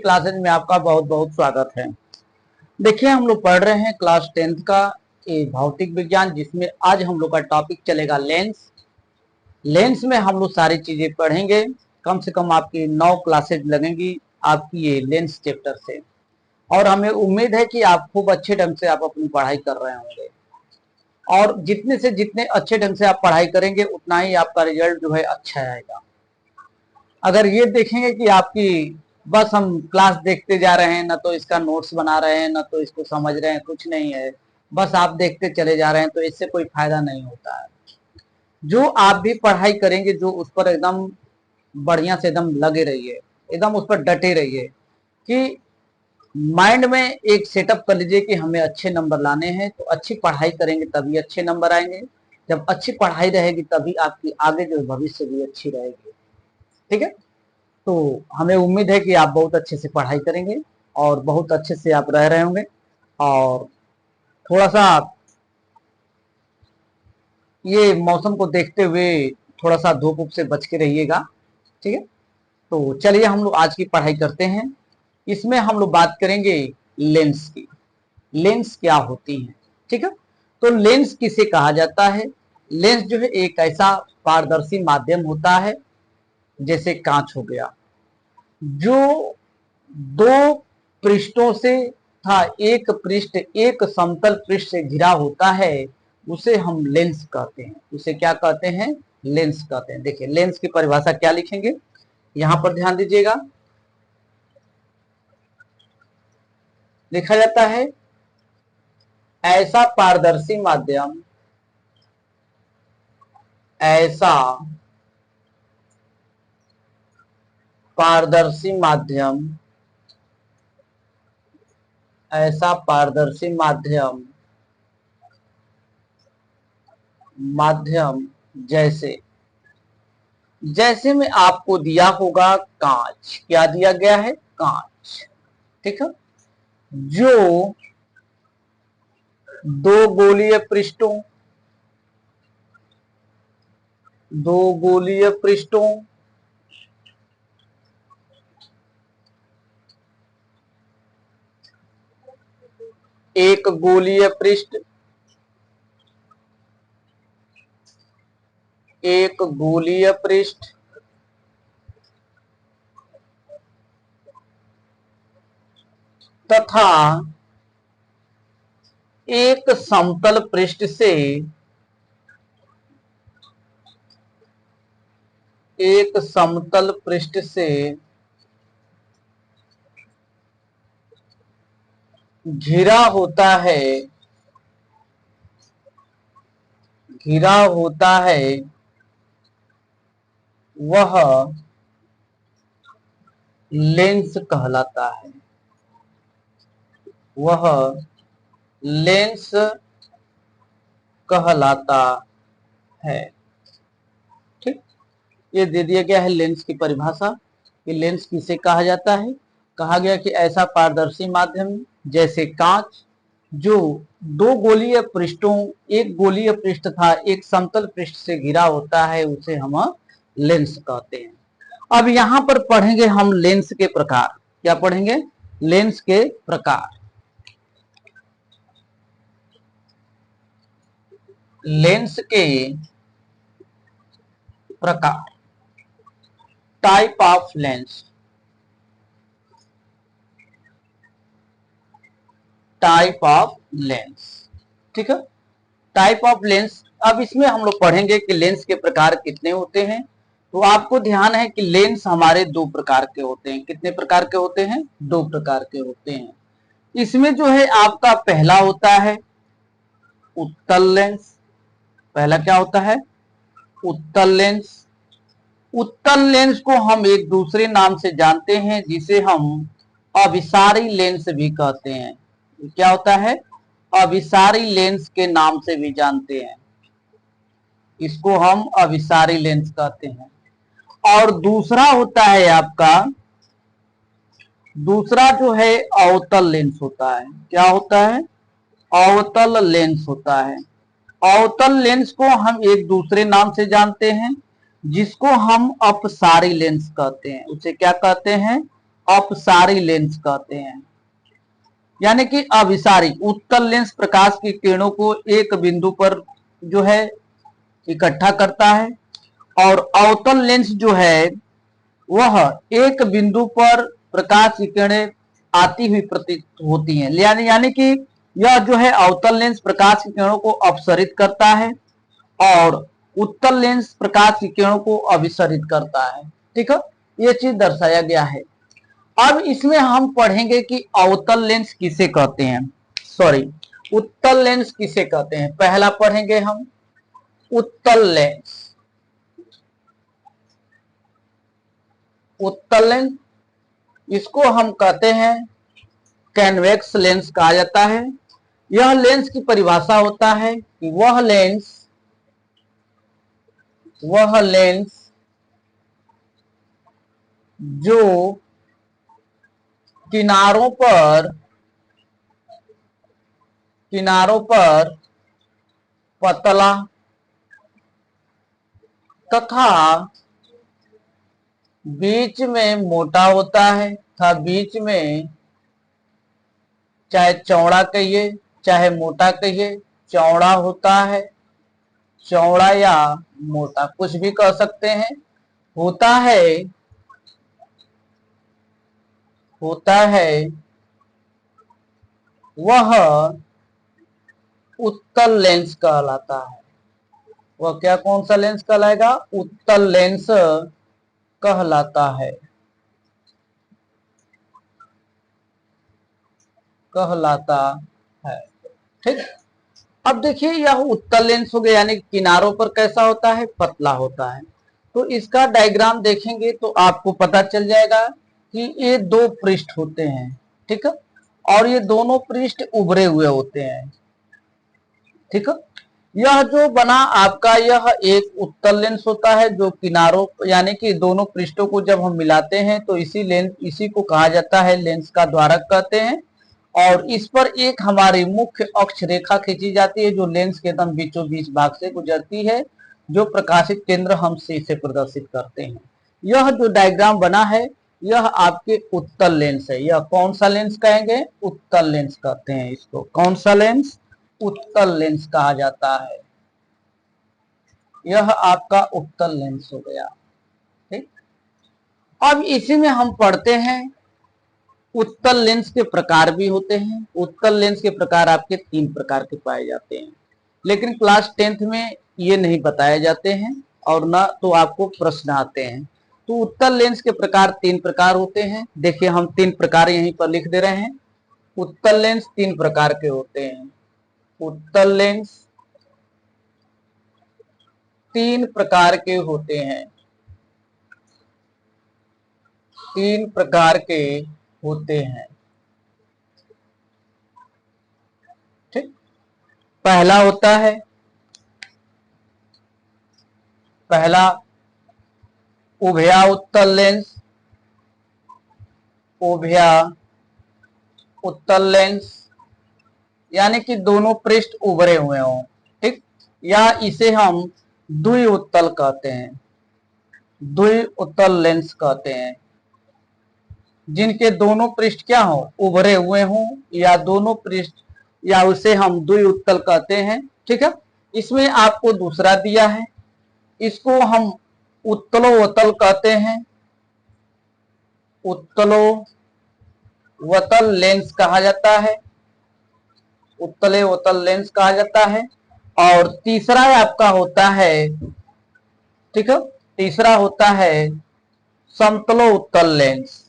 Classes में आपका बहुत बहुत स्वागत है। देखिए, हम लोग पढ़ रहे हैं क्लास 10th का भौतिक विज्ञान, जिसमें आज हम लोग का टॉपिक चलेगा लेंस। लेंस में हम लोग सारी चीजें पढ़ेंगे। कम से कम आपकी 9 क्लासेज लगेंगी आपकी ये लेंस चैप्टर से, और हमें उम्मीद है कि आप खूब अच्छे ढंग से आप अपनी पढ़ाई कर रहे होंगे। और जितने से जितने अच्छे ढंग से आप पढ़ाई करेंगे उतना ही आपका रिजल्ट जो है अच्छा आएगा। अगर ये देखेंगे कि आपकी बस हम क्लास देखते जा रहे हैं, ना तो इसका नोट्स बना रहे हैं, ना तो इसको समझ रहे हैं, कुछ नहीं है, बस आप देखते चले जा रहे हैं, तो इससे कोई फायदा नहीं होता है। जो आप भी पढ़ाई करेंगे, जो उस पर एकदम बढ़िया से एकदम लगे रहिए, एकदम उस पर डटे रहिए कि माइंड में एक सेटअप कर लीजिए कि हमें अच्छे नंबर लाने हैं। तो अच्छी पढ़ाई करेंगे तभी अच्छे नंबर आएंगे। जब अच्छी पढ़ाई रहेगी तभी आपकी आगे जो भविष्य भी अच्छी रहेगी। ठीक है, तो हमें उम्मीद है कि आप बहुत अच्छे से पढ़ाई करेंगे और बहुत अच्छे से आप रह रहे होंगे। और थोड़ा सा ये मौसम को देखते हुए थोड़ा सा धूप से बच के रहिएगा। ठीक है, तो चलिए हम लोग आज की पढ़ाई करते हैं। इसमें हम लोग बात करेंगे लेंस की। लेंस क्या होती है? ठीक है, तो लेंस किसे कहा जाता है? लेंस जो है एक ऐसा पारदर्शी माध्यम होता है, जैसे कांच हो गया, जो दो पृष्ठों से था, एक पृष्ठ एक समतल पृष्ठ से घिरा होता है, उसे हम लेंस कहते हैं। उसे क्या कहते हैं? लेंस कहते हैं। देखिए, लेंस की परिभाषा क्या लिखेंगे, यहां पर ध्यान दीजिएगा। लिखा जाता है ऐसा पारदर्शी माध्यम, ऐसा पारदर्शी माध्यम, ऐसा पारदर्शी माध्यम, माध्यम जैसे जैसे में आपको दिया होगा कांच। क्या दिया गया है? कांच। ठीक है, जो दो गोलीय पृष्ठों, दो गोलीय पृष्ठों एक गोलीय पृष्ठ, एक गोलीय पृष्ठ तथा एक समतल पृष्ठ से, एक समतल पृष्ठ से घिरा होता है, घिरा होता है, वह लेंस कहलाता है। वह लेंस कहलाता है। ठीक, ये दे दिया गया है लेंस की परिभाषा कि लेंस किसे कहा जाता है। कहा गया कि ऐसा पारदर्शी माध्यम जैसे कांच, जो दो गोलीय पृष्ठों, एक गोलीय पृष्ठ था एक समतल पृष्ठ से घिरा होता है, उसे हम लेंस कहते हैं। अब यहां पर पढ़ेंगे हम लेंस के प्रकार। क्या पढ़ेंगे? लेंस के प्रकार। लेंस के प्रकार, type of lens, type of lens. ठीक है, टाइप ऑफ लेंस। अब इसमें हम लोग पढ़ेंगे कि लेंस के प्रकार कितने होते हैं। तो आपको ध्यान है कि लेंस हमारे दो प्रकार के होते हैं। कितने प्रकार के होते हैं? दो प्रकार के होते हैं। इसमें जो है आपका पहला होता है उत्तल लेंस। पहला क्या होता है? उत्तल लेंस। उत्तल लेंस को हम एक दूसरे नाम से जानते हैं, जिसे हम अभिसारी लेंस भी कहते हैं। क्या होता है? अभिसारी लेंस के नाम से भी जानते हैं। इसको हम अभिसारी लेंस कहते हैं। और दूसरा होता है आपका, दूसरा जो है अवतल लेंस होता है। क्या होता है? अवतल लेंस होता है। अवतल लेंस को हम एक दूसरे नाम से जानते हैं, जिसको हम अपसारी लेंस कहते हैं। उसे क्या कहते हैं? अपसारी लेंस कहते हैं। यानी कि अभिसारी उत्तल लेंस प्रकाश की किरणों को एक बिंदु पर जो है इकट्ठा करता है, और अवतल लेंस जो है वह एक बिंदु पर प्रकाश की किरणें आती हुई प्रतीत होती हैं। यानी कि यह जो है अवतल लेंस प्रकाश की किरणों को अपसरित करता है और उत्तल लेंस प्रकाश की किरणों को अभिसरित करता है। ठीक है, ये चीज दर्शाया गया है। अब इसमें हम पढ़ेंगे कि अवतल लेंस किसे कहते हैं, सॉरी उत्तल लेंस किसे कहते हैं। पहला पढ़ेंगे हम उत्तल लेंस। उत्तल लेंस इसको हम कहते हैं कन्वेक्स लेंस कहा जाता है। यह लेंस की परिभाषा होता है कि वह लेंस जो किनारों पर पतला तथा बीच में मोटा होता है, तथा बीच में चाहे चौड़ा कहिए चाहे मोटा कहिए, चौड़ा होता है, चौड़ा या मोटा कुछ भी कह सकते हैं, होता है वह उत्तल लेंस कहलाता है। वह क्या कौन सा लेंस कहलाएगा? उत्तल लेंस कहलाता है। ठीक। अब देखिए यह उत्तल लेंस हो गया, यानी किनारों पर कैसा होता है? पतला होता है। तो इसका डायग्राम देखेंगे तो आपको पता चल जाएगा कि ये दो पृष्ठ होते हैं। ठीक है, और ये दोनों पृष्ठ उभरे हुए होते हैं। ठीक है, यह जो बना आपका यह एक उत्तल लेंस होता है, जो किनारों यानी कि दोनों पृष्ठों को जब हम मिलाते हैं तो इसी को कहा जाता है लेंस का द्वारक कहते हैं। और इस पर एक हमारी मुख्य अक्ष रेखा खींची जाती है जो लेंस के एकदम बीचों बीच भाग से गुजरती है, जो प्रकाशित केंद्र हम सी से प्रदर्शित करते हैं। यह जो डायग्राम बना है यह आपके उत्तल लेंस है। यह कौन सा लेंस कहेंगे? उत्तल लेंस कहते हैं इसको। कौन सा लेंस? उत्तल लेंस कहा जाता है। यह आपका उत्तल लेंस हो गया। ठीक, अब इसी में हम पढ़ते हैं उत्तल लेंस के प्रकार भी होते हैं। उत्तल लेंस के प्रकार आपके 3 प्रकार के पाए जाते हैं, लेकिन क्लास 10th में ये नहीं बताए जाते हैं और ना तो आपको प्रश्न आते हैं। तो उत्तल लेंस के प्रकार 3 प्रकार होते हैं। देखिए हम 3 प्रकार यहीं पर लिख दे रहे हैं। उत्तल लेंस 3 प्रकार के होते हैं। उत्तल लेंस 3 प्रकार के होते हैं। 3 प्रकार के होते हैं। ठीक, पहला होता है उभया उत्तल लेंस। उभया उत्तल लेंस यानी कि दोनों पृष्ठ उभरे हुए हों। ठीक, या इसे हम द्वि उत्तल कहते हैं। द्वि उत्तल लेंस कहते हैं, जिनके दोनों पृष्ठ क्या हो? उभरे हुए हों, या दोनों पृष्ठ, या उसे हम द्वि उत्तल कहते हैं। ठीक है, इसमें आपको दूसरा दिया है, इसको हम उत्तलोवतल कहते हैं। उत्तलोवतल लेंस कहा जाता है। उत्तलोवतल लेंस कहा जाता है। और तीसरा आपका होता है, ठीक है, तीसरा होता है समतलो उत्तल लेंस।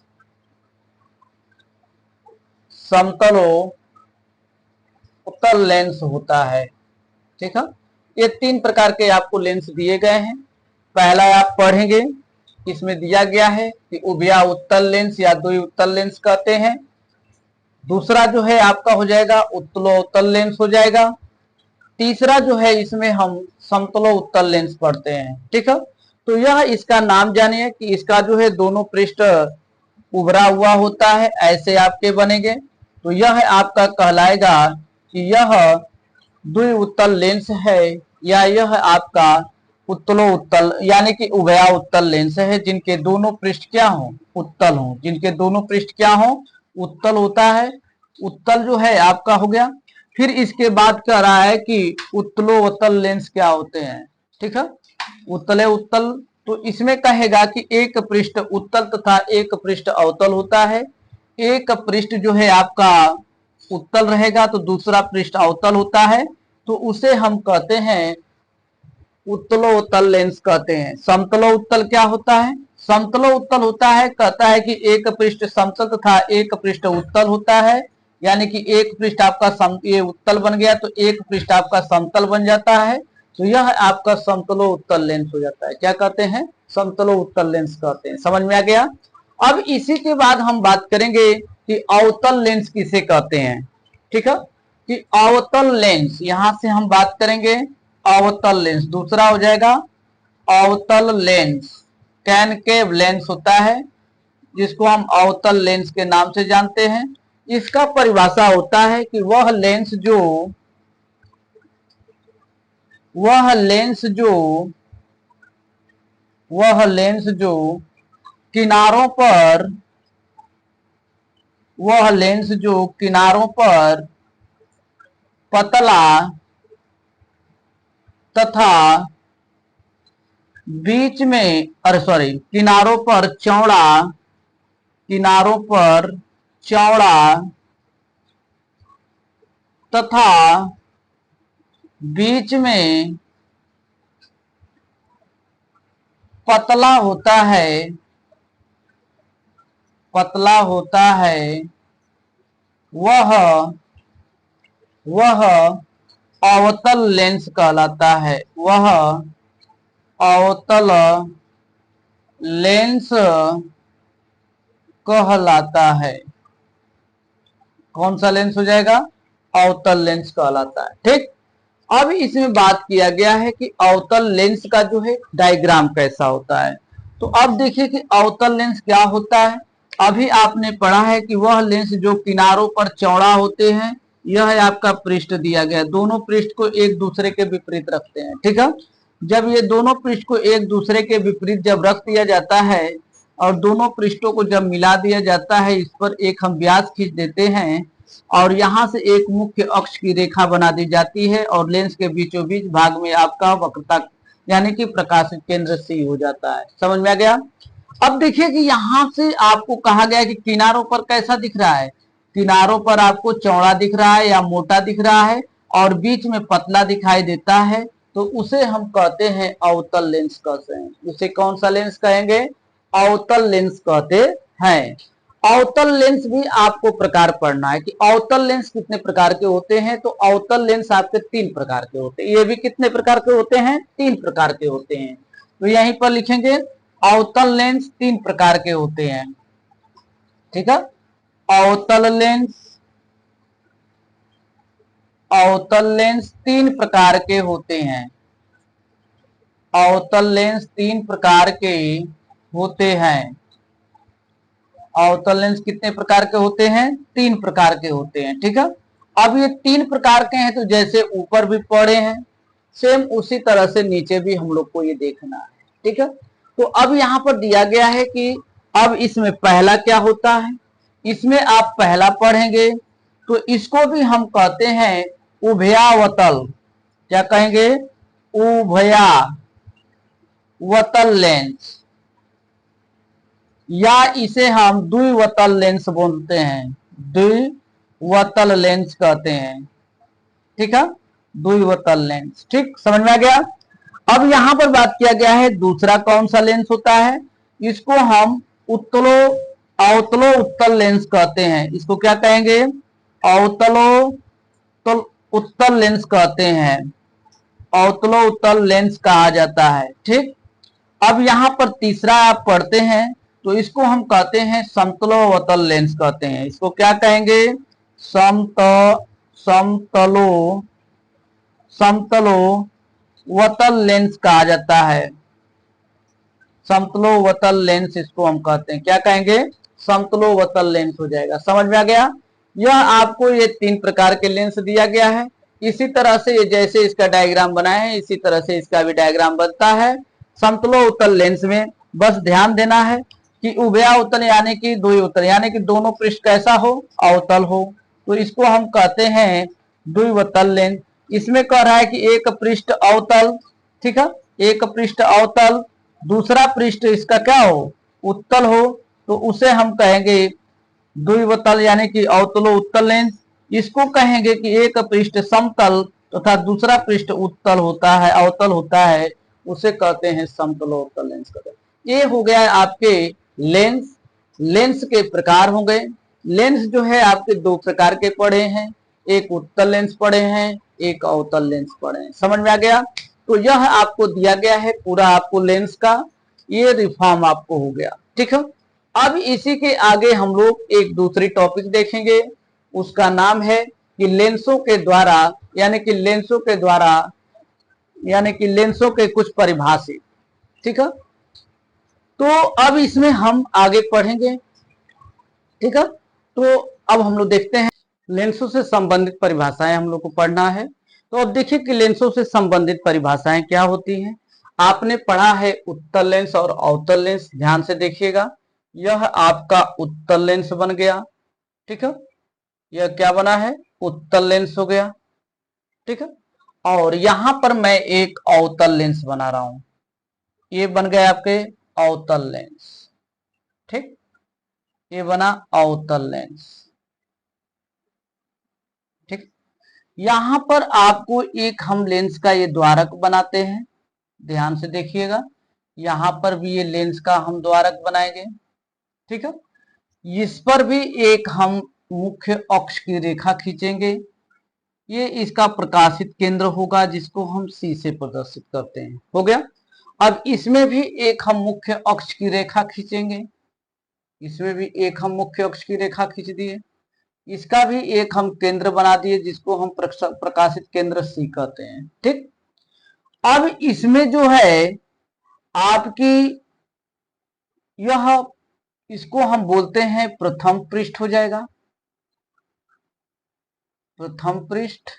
समतलो उत्तल लेंस होता है। ठीक है, ये 3 प्रकार के आपको लेंस दिए गए हैं। पहला आप पढ़ेंगे, इसमें दिया गया है कि उभया उत्तल लेंस या द्वि उत्तल लेंस कहते हैं। दूसरा जो है आपका हो जाएगा उत्तलोत्तल लेंस हो जाएगा। तीसरा जो है इसमें हम समतलो उत्तल लेंस पढ़ते हैं। ठीक है, तो यह इसका नाम जानिए कि इसका जो है दोनों पृष्ठ उभरा हुआ होता है, ऐसे आपके बनेंगे। तो यह आपका कहलाएगा कि यह द्वि उत्तल लेंस है, या यह आपका उत्तलो उत्तल यानी कि उभया उत्तल लेंस है जिनके दोनों पृष्ठ क्या हो, उत्तल हो, जिनके दोनों पृष्ठ क्या हो, उत्तल होता है। उत्तल जो है आपका हो गया। फिर इसके बाद कह रहा है कि उत्तलोत्तल लेंस क्या होते हैं, ठीक है, उत्तले उत्तल। तो इसमें कहेगा कि एक पृष्ठ उत्तल तथा एक पृष्ठ अवतल होता है। एक पृष्ठ जो है आपका उत्तल रहेगा तो दूसरा पृष्ठ अवतल होता है, तो उसे हम कहते हैं उत्तलोत्तल लेंस कहते हैं। समतलोत्तल क्या होता है, समतलोत्तल होता है, कहता है कि एक पृष्ठ समतल तथा एक पृष्ठ उत्तल होता है, यानी कि एक पृष्ठ आपका ये उत्तल बन गया तो एक पृष्ठ आपका समतल बन जाता है, तो यह आपका समतलोत्तल लेंस हो जाता है। क्या कहते हैं, समतलोत्तल लेंस कहते हैं। समझ में आ गया। अब इसी के बाद हम बात करेंगे कि अवतल लेंस किसे कहते हैं, ठीक है, कि अवतल लेंस, यहां से हम बात करेंगे अवतल लेंस। दूसरा हो जाएगा अवतल लेंस, कॉनकेव लेंस होता है जिसको हम अवतल लेंस के नाम से जानते हैं। इसका परिभाषा होता है कि वह लेंस जो किनारों पर पतला तथा बीच में किनारों पर चौड़ा तथा बीच में पतला होता है, वह अवतल लेंस कहलाता है। वह अवतल लेंस कहलाता है। कौन सा लेंस हो जाएगा, अवतल लेंस कहलाता है। ठीक, अब इसमें बात किया गया है कि अवतल लेंस का जो है डायग्राम कैसा होता है। तो अब देखिए कि अवतल लेंस क्या होता है। अभी आपने पढ़ा है कि वह लेंस जो किनारों पर चौड़ा होते हैं, यह है आपका पृष्ठ दिया गया, दोनों पृष्ठ को एक दूसरे के विपरीत रखते हैं। ठीक है, जब ये दोनों पृष्ठ को एक दूसरे के विपरीत जब रख दिया जाता है और दोनों पृष्ठों को जब मिला दिया जाता है, इस पर एक हम व्यास खींच देते हैं और यहां से एक मुख्य अक्ष की रेखा बना दी जाती है और लेंस के बीचों बीच भाग में आपका वक्रता यानी कि प्रकाशित केंद्र सी हो जाता है। समझ में आ गया। अब देखिए कि यहां से आपको कहा गया कि किनारों पर कैसा दिख रहा है, किनारों पर आपको चौड़ा दिख रहा है या मोटा दिख रहा है और बीच में पतला दिखाई देता है, तो उसे हम कहते हैं अवतल लेंस कहते हैं। उसे कौन सा लेंस कहेंगे, अवतल लेंस कहते हैं। अवतल लेंस भी आपको प्रकार पढ़ना है कि अवतल लेंस कितने प्रकार के होते हैं। तो अवतल लेंस आपके 3 प्रकार के होते हैं। ये भी कितने प्रकार के होते हैं, 3 प्रकार के होते हैं। तो यहीं पर लिखेंगे अवतल लेंस 3 प्रकार के होते हैं। ठीक है, अवतल लेंस 3 प्रकार के होते हैं। अवतल लेंस 3 प्रकार के होते हैं। अवतल लेंस कितने प्रकार के होते हैं, 3 प्रकार के होते हैं। ठीक है, अब ये 3 प्रकार के हैं तो जैसे ऊपर भी पढ़े हैं सेम उसी तरह से नीचे भी हम लोग को ये देखना है। ठीक है, तो अब यहाँ पर दिया गया है कि अब इसमें पहला क्या होता है, इसमें आप पहला पढ़ेंगे तो इसको भी हम कहते हैं उभयावतल। क्या कहेंगे, उभयावतल लेंस, या इसे हम द्विवतल लेंस बोलते हैं, द्विवतल लेंस कहते हैं। ठीक है, द्विवतल लेंस। ठीक, समझ में आ गया। अब यहां पर बात किया गया है दूसरा कौन सा लेंस होता है, इसको हम अवतलो उत्तल लेंस कहते हैं। इसको क्या कहेंगे, अवतलो उत्तल लेंस कहते हैं, अवतलो उत्तल लेंस कहा जाता है। ठीक, अब यहां पर तीसरा आप पढ़ते हैं तो इसको हम कहते हैं समतलोत्तल लेंस कहते हैं। इसको क्या कहेंगे, समतलोत्तल लेंस कहा जाता है। समतलोत्तल लेंस इसको हम कहते हैं, क्या कहेंगे, समतलोत्तल लेंस हो जाएगा। समझ में आ गया। यह आपको ये 3 प्रकार के लेंस दिया गया है। इसी तरह से ये जैसे इसका डायग्राम बनाए हैं इसी तरह से इसका भी डायग्राम बनता है समतलोत्तल लेंस में। बस ध्यान देना है कि उभयावतल यानी कि द्विउतल यानी कि दोनों पृष्ठ कैसा हो, अवतल हो, तो इसको हम कहते हैं द्विवतल लेंस। इसमें कह रहा है कि एक पृष्ठ अवतल, ठीक है, एक पृष्ठ अवतल, दूसरा पृष्ठ इसका क्या हो, उत्तल हो, तो उसे हम कहेंगे द्विवतल यानी कि अवतलो उत्तल लेंस। इसको कहेंगे कि एक पृष्ठ समतल तथा तो दूसरा पृष्ठ उत्तल होता है, अवतल होता है, उसे कहते हैं समतलोत्तल लेंस कहते हैं। ये हो गया आपके लेंस। लेंस के प्रकार हो गए। लेंस जो है आपके दो प्रकार के पड़े हैं, एक उत्तल लेंस पड़े हैं, एक अवतल लेंस पड़े हैं। समझ में आ गया? तो यह आपको दिया गया है पूरा आपको लेंस का ये रिफॉर्म आपको हो गया, ठीक है। अब इसी के आगे हम लोग एक दूसरी टॉपिक देखेंगे, उसका नाम है कि लेंसों के द्वारा यानी कि लेंसों के द्वारा यानी कि लेंसों के कुछ परिभाषित, ठीक है। तो अब इसमें हम आगे पढ़ेंगे, ठीक है। तो अब हम लोग देखते हैं लेंसों से संबंधित परिभाषाएं हम लोग को पढ़ना है। तो अब देखिए कि लेंसों से संबंधित परिभाषाएं क्या होती हैं। आपने पढ़ा है उत्तल लेंस और अवतल लेंस, ध्यान से देखिएगा। यह आपका उत्तल लेंस बन गया, ठीक है। यह क्या बना है, उत्तल लेंस हो गया, ठीक है। और यहां पर मैं एक अवतल लेंस बना रहा हूं, ये बन गए आपके अवतल लेंस, ठीक। ये बना अवतल लेंस, ठीक। यहां पर आपको एक हम लेंस का ये द्वारक बनाते हैं, ध्यान से देखिएगा। यहां पर भी ये लेंस का हम द्वारक बनाएंगे, ठीक है। इस पर भी एक हम मुख्य अक्ष की रेखा खींचेंगे, ये इसका प्रकाशित केंद्र होगा जिसको हम सी से प्रदर्शित करते हैं, हो गया। अब इसमें भी एक हम मुख्य अक्ष की रेखा खींचेंगे, इसमें भी एक हम मुख्य अक्ष की रेखा खींच दिए, इसका भी एक हम केंद्र बना दिए जिसको हम प्रकाशित केंद्र सी कहते हैं, ठीक। अब इसमें जो है आपकी यह इसको हम बोलते हैं प्रथम पृष्ठ हो जाएगा, प्रथम पृष्ठ।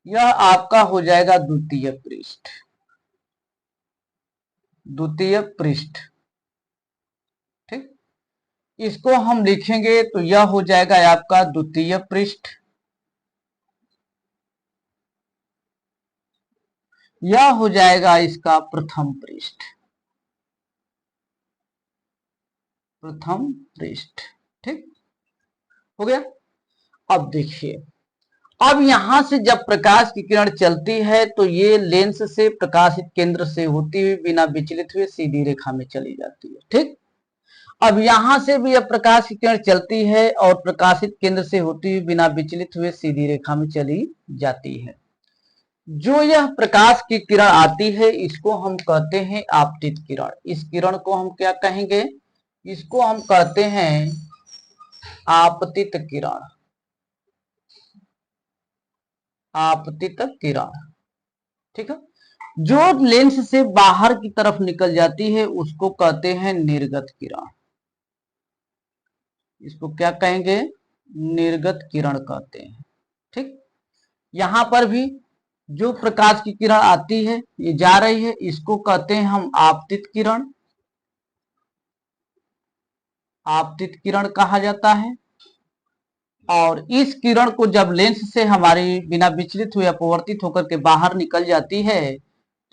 यह आपका हो जाएगा द्वितीय पृष्ठ, द्वितीय पृष्ठ, ठीक। इसको हम लिखेंगे तो यह हो जाएगा आपका द्वितीय पृष्ठ, यह हो जाएगा इसका प्रथम पृष्ठ, प्रथम पृष्ठ, ठीक हो गया। अब देखिए, अब यहां से जब प्रकाश की किरण चलती है तो ये लेंस से प्रकाशित केंद्र से होती हुई बिना विचलित हुए सीधी रेखा में चली जाती है, ठीक। अब यहां से भी अब प्रकाश की किरण चलती है और प्रकाशित केंद्र से होती हुई बिना विचलित हुए सीधी रेखा में चली जाती है। जो यह प्रकाश की किरण आती है इसको हम कहते हैं आपतित किरण। इस किरण को हम क्या कहेंगे, इसको हम कहते हैं आपतित किरण, आपतित किरण, ठीक है। जो लेंस से बाहर की तरफ निकल जाती है उसको कहते हैं निर्गत किरण, इसको क्या कहेंगे, निर्गत किरण कहते हैं, ठीक। यहां पर भी जो प्रकाश की किरण आती है ये जा रही है, इसको कहते हैं हम आपतित किरण, आपतित किरण कहा जाता है। और इस किरण को जब लेंस से हमारी बिना विचलित हुए अपवर्तित होकर के बाहर निकल जाती है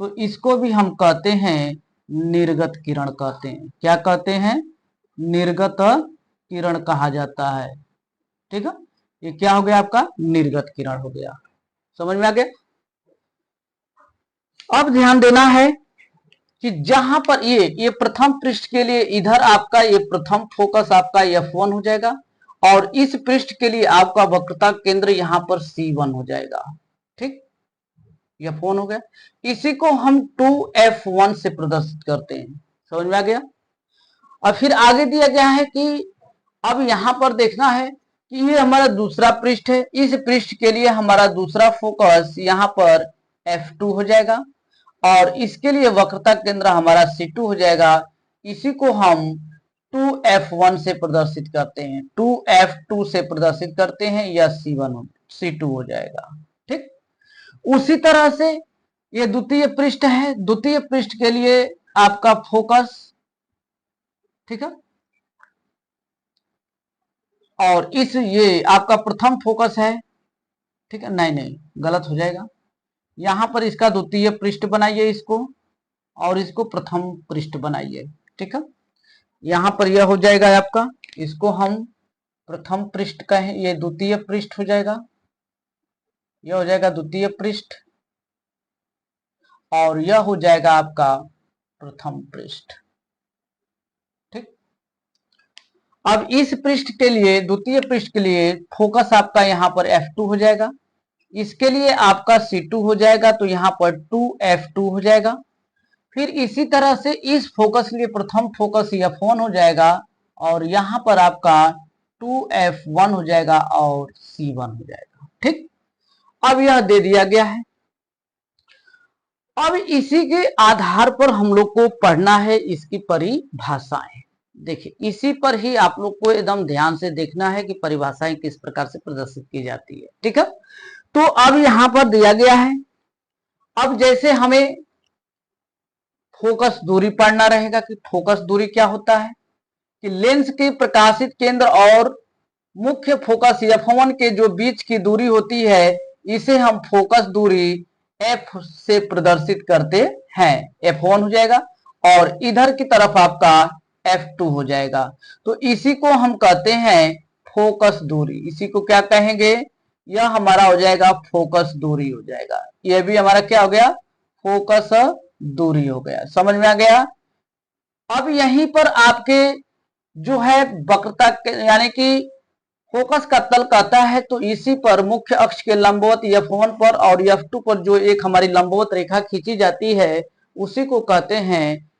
तो इसको भी हम कहते हैं निर्गत किरण कहते हैं। क्या कहते हैं, निर्गत किरण कहा जाता है, ठीक है। ये क्या हो गया आपका, निर्गत किरण हो गया। समझ में आ गया? अब ध्यान देना है कि जहां पर ये प्रथम पृष्ठ के लिए इधर आपका ये प्रथम फोकस आपका F1 हो जाएगा और इस पृष्ठ के लिए आपका वक्रता केंद्र यहां पर C1 हो जाएगा, ठीक। F1 हो गया, इसी को हम 2F1 से प्रदर्शित करते हैं। समझ में आ गया? और फिर आगे दिया गया है कि अब यहां पर देखना है कि ये हमारा दूसरा पृष्ठ है, इस पृष्ठ के लिए हमारा दूसरा फोकस यहां पर F2 हो जाएगा और इसके लिए वक्रता केंद्र हमारा C2 हो जाएगा। इसी को हम 2F1 से प्रदर्शित करते हैं, 2F2 से प्रदर्शित करते हैं या C2 हो जाएगा, ठीक। उसी तरह से ये द्वितीय पृष्ठ है, द्वितीय पृष्ठ के लिए आपका फोकस, ठीक है, और इस ये आपका प्रथम फोकस है, ठीक है, नहीं नहीं गलत हो जाएगा, यहां पर इसका द्वितीय पृष्ठ बनाइए इसको, और इसको प्रथम पृष्ठ बनाइए, ठीक है, यहां पर यह हो जाएगा आपका, इसको हम प्रथम पृष्ठ कहें, ये द्वितीय पृष्ठ हो जाएगा, यह हो जाएगा द्वितीय पृष्ठ, और यह हो जाएगा आपका प्रथम पृष्ठ, ठीक। अब इस पृष्ठ के लिए, द्वितीय पृष्ठ के लिए फोकस आपका यहां पर F2 हो जाएगा, इसके लिए आपका C2 हो जाएगा, तो यहां पर 2F2 हो जाएगा। फिर इसी तरह से इस फोकस के लिए प्रथम फोकस F1 हो जाएगा, और यहां पर आपका 2F1 हो जाएगा और C1 हो जाएगा, ठीक। अब यह दे दिया गया है। अब इसी के आधार पर हम लोग को पढ़ना है इसकी परिभाषाएं। देखिए इसी पर ही आप लोग को एकदम ध्यान से देखना है कि परिभाषाएं किस प्रकार से प्रदर्शित की जाती है, ठीक है। तो अब यहां पर दिया गया है, अब जैसे हमें फोकस दूरी पढ़ना रहेगा कि फोकस दूरी क्या होता है, कि लेंस के प्रकाशित केंद्र और मुख्य फोकस F1 के जो बीच की दूरी होती है, इसे हम फोकस दूरी F से प्रदर्शित करते हैं, F1 हो जाएगा, और इधर की तरफ आपका F2 हो जाएगा। तो इसी को हम कहते हैं फोकस दूरी, इसी को क्या कहेंगे, यह हमारा हो जाएगा फोकस दूरी हो जाएगा, यह भी हमारा क्या हो गया, फोकस दूरी हो गया। समझ में आ गया। अब यहीं पर आपके जो है वक्रता यानी कि फोकस का तल कहता है, तो इसी पर मुख्य अक्ष के लंबवत F1 पर और F2 पर जो एक हमारी लंबवत रेखा खींची जाती है, उसी को कहते हैं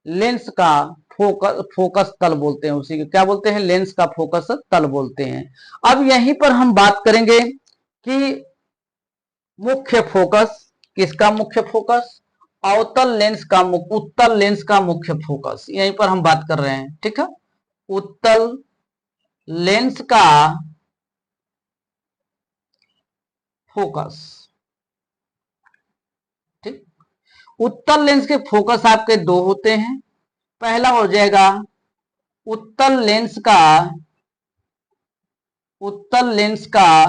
लेंस का फोकस तल बोलते हैं, उसी को क्या बोलते हैं, लेंस का फोकस तल बोलते हैं। अब यहीं पर हम बात करेंगे कि मुख्य फोकस, किसका मुख्य फोकस, अवतल लेंस का, उत्तल लेंस का मुख्य फोकस, यहीं पर हम बात कर रहे हैं, ठीक है। उत्तल लेंस का फोकस, ठीक। उत्तल लेंस के फोकस आपके दो होते हैं, पहला हो जाएगा उत्तल लेंस का, उत्तल लेंस का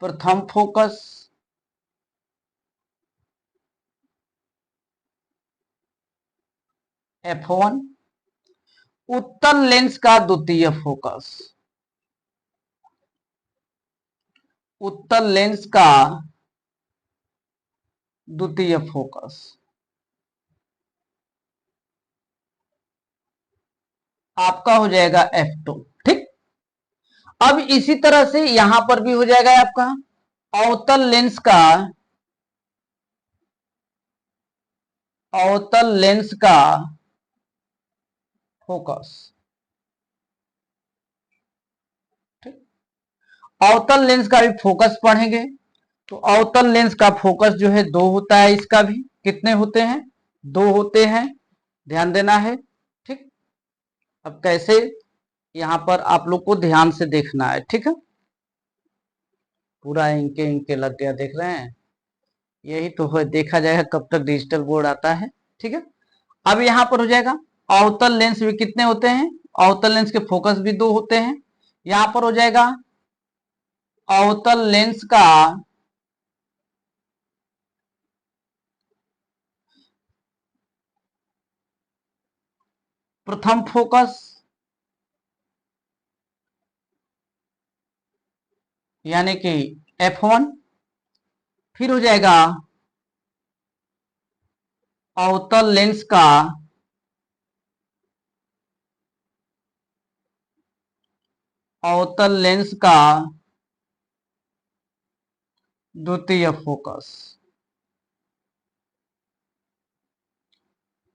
प्रथम फोकस, F1, उत्तल लेंस का द्वितीय फोकस, उत्तल लेंस का द्वितीय फोकस आपका हो जाएगा F2, ठीक। अब इसी तरह से यहां पर भी हो जाएगा आपका अवतल लेंस का, अवतल लेंस का फोकस, ठीक। अवतल लेंस का भी फोकस पढ़ेंगे, तो अवतल लेंस का फोकस जो है दो होता है, इसका भी कितने होते हैं, दो होते हैं, ध्यान देना है, ठीक। अब कैसे, यहां पर आप लोग को ध्यान से देखना है, ठीक है। पूरा इनके इनके लग गया, देख रहे हैं, यही तो है, देखा जाएगा कब तक डिजिटल बोर्ड आता है, ठीक है। अब यहां पर हो जाएगा अवतल लेंस भी कितने होते हैं, अवतल लेंस के फोकस भी दो होते हैं, यहां पर हो जाएगा अवतल लेंस का प्रथम फोकस, यानी कि F1, फिर हो जाएगा अवतल लेंस का अवतल लेंस का द्वितीय फोकस,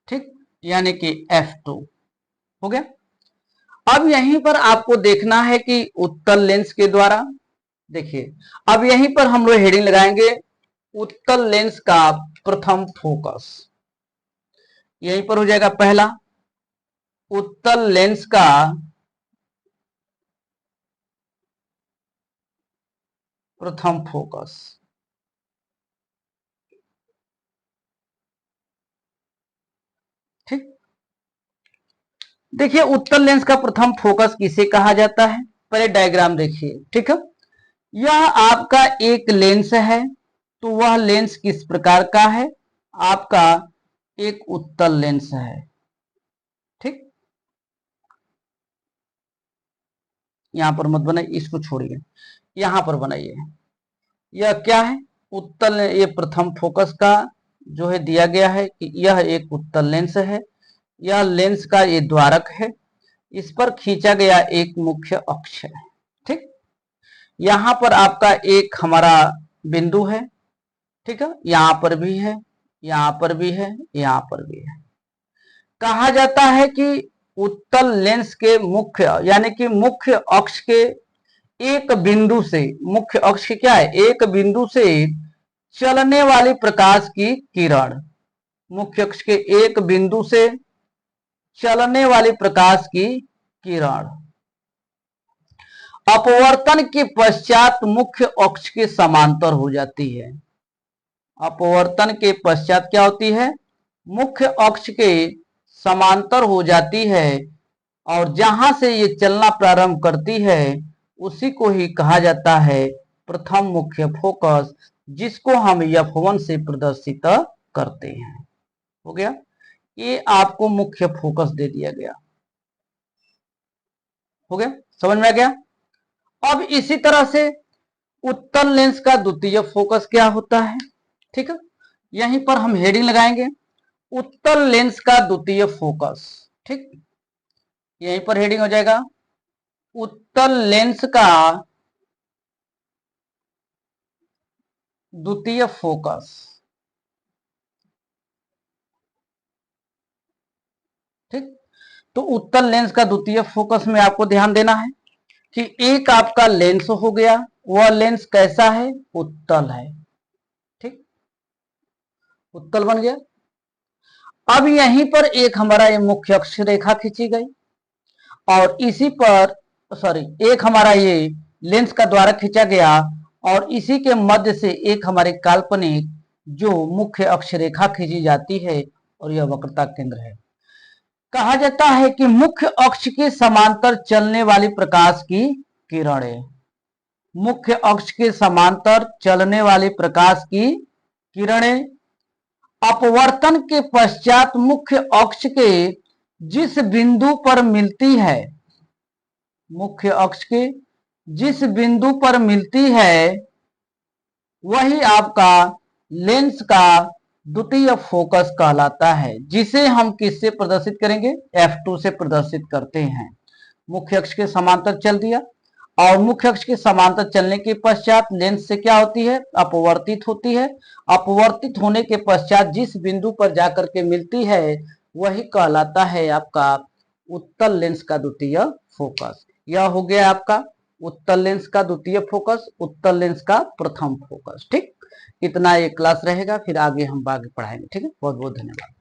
ठीक, यानी कि F2 हो गया। अब यहीं पर आपको देखना है कि उत्तल लेंस के द्वारा, देखिए अब यहीं पर हम लोग हेडिंग लगाएंगे उत्तल लेंस का प्रथम फोकस, यहीं पर हो जाएगा पहला उत्तल लेंस का प्रथम फोकस, देखिए उत्तल लेंस का प्रथम फोकस किसे कहा जाता है, पहले डायग्राम देखिए, ठीक है। यह आपका एक लेंस है, तो वह लेंस किस प्रकार का है, आपका एक उत्तल लेंस है, ठीक। यहां पर मत बनाइए, इसको छोड़िए, यहां पर बनाइए। यह क्या है, उत्तल, ये प्रथम फोकस का जो है दिया गया है कि यह एक उत्तल लेंस है। यह लेंस का ये द्वारक है, इस पर खींचा गया एक मुख्य अक्ष है, ठीक। यहां पर आपका एक हमारा बिंदु है, ठीक है, यहां पर भी है, यहां पर भी है, यहां पर भी है। कहा जाता है कि उत्तल लेंस के मुख्य यानी कि मुख्य अक्ष के एक बिंदु से, मुख्य अक्ष के क्या है, एक बिंदु से चलने वाली प्रकाश की किरण, मुख्य अक्ष के एक बिंदु से चलने वाली प्रकाश की किरण अपवर्तन के पश्चात मुख्य अक्ष के समांतर हो जाती है। अपवर्तन के पश्चात क्या होती है, मुख्य अक्ष के समांतर हो जाती है, और जहां से ये चलना प्रारंभ करती है उसी को ही कहा जाता है प्रथम मुख्य फोकस, जिसको हम F1 से प्रदर्शित करते हैं। हो गया, ये आपको मुख्य फोकस दे दिया गया। हो गया, समझ में आ गया। अब इसी तरह से उत्तल लेंस का द्वितीय फोकस क्या होता है, ठीक है। यहीं पर हम हेडिंग लगाएंगे, उत्तल लेंस का द्वितीय फोकस, ठीक। यहीं पर हेडिंग हो जाएगा, उत्तल लेंस का द्वितीय फोकस, ठीक। तो उत्तल लेंस का द्वितीय फोकस में आपको ध्यान देना है कि एक आपका लेंस हो गया, वह लेंस कैसा है, उत्तल है, ठीक, उत्तल बन गया। अब यहीं पर एक हमारा ये मुख्य अक्ष रेखा खींची गई, और इसी पर सॉरी एक हमारा ये लेंस का द्वारा खींचा गया, और इसी के मध्य से एक हमारे काल्पनिक जो मुख्य अक्ष रेखा खींची जाती है, और यह वक्रता केंद्र है। कहा जाता है कि मुख्य अक्ष के समांतर चलने वाली प्रकाश की किरणें, मुख्य अक्ष के समांतर चलने वाली प्रकाश की किरणें अपवर्तन के पश्चात मुख्य अक्ष के जिस बिंदु पर मिलती है, मुख्य अक्ष के जिस बिंदु पर मिलती है वही आपका लेंस का द्वितीय फोकस कहलाता है, जिसे हम किससे प्रदर्शित करेंगे, F2 से प्रदर्शित करते हैं। मुख्य अक्ष के समांतर चल दिया, और मुख्य अक्ष के समांतर चलने के पश्चात लेंस से क्या होती है, अपवर्तित होती है। अपवर्तित होने के पश्चात जिस बिंदु पर जाकर के मिलती है वही कहलाता है आपका उत्तल लेंस का द्वितीय फोकस। यह हो गया आपका उत्तल लेंस का द्वितीय फोकस, उत्तल लेंस का प्रथम फोकस, ठीक। इतना ये क्लास रहेगा, फिर आगे हम आगे पढ़ाएंगे, ठीक है। बहुत बहुत धन्यवाद।